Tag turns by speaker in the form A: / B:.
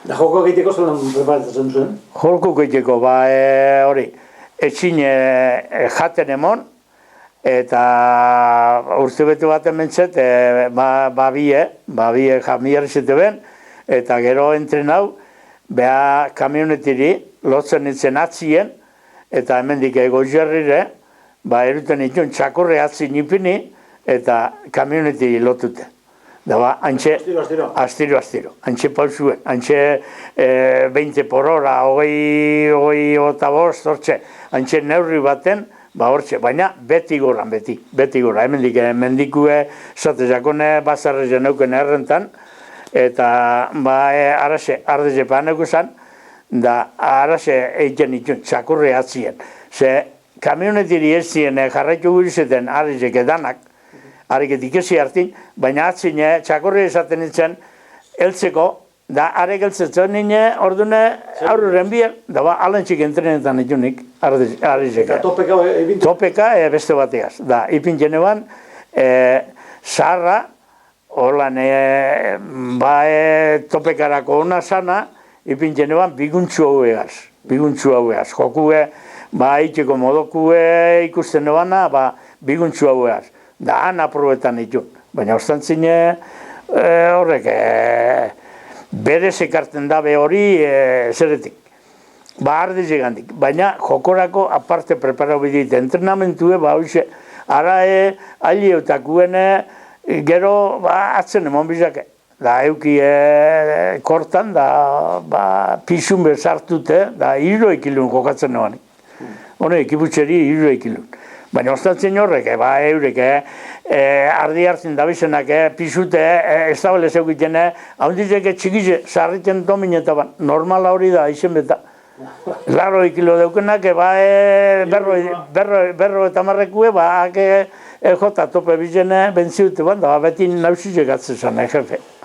A: Da joko egiteko zelan preparatzen zuen?
B: Joko egiteko, hori, etxin jaten emon, eta urtebete baten bentzet, babie jamiar izate ben, eta gero entrenau, beha kamionetiri, lotzen nintzen atzien, eta hemendik goizerrire, eruten itun txakurre atzi nipini, eta kamionetiri lotute. Da antxe, astiro, antxe pausuen, antxe 20 por hora, hogei eta bost, hortxe, antxe neurri baten, hortxe, baina beti gora, hemendik, mendikue, zatezakone, bazarrezen euken errentan, eta araxe, ardeze paneko zan, da araxe egiten itun, txakurre atzien. Ze kamionetiri ez zien jarraitu gurizeten arrizek edanak, areketik ezi hartin, baina atzin txakurri esaten nintzen eltzeko, da arek eltzetzen nine ordune aurruren bier, da alantxik entrenetan itunik, arrizeka.
A: Eta topeka ebintu?
B: Topeka beste bateaz. Da, ipintzen eban, zaharra, holan, topekarako ona sana, ipintzen eban biguntzu haueaz. Jokue, iteko modokue ikusten ebana, biguntzu haueaz. Da, han aprobetan ditun. Baina ostantzine horrek berez ekartzen dabe hori zeretik. Ardez egandik. Baina jokorako aparte preparau bidit. Entrenamentue, hoxe, ara alieutakuene gero atzen emon bizake. Da, euki kortan, da, pixun bezartute, da, 3 kilun jokatzen noanik. Hone, ekiputxeri 3 kilun. Baina ostatzen horrek, eurek, ardi hartzen dabizenak, pisute, ez da bale zeukiten, haundizek txikize, sarriten domin eta normala hori da, izen beta. 80 kilo deukenak, berro eta marrekue, jota tope bizene, bentziute, beti nausizek atzen zan, jefe.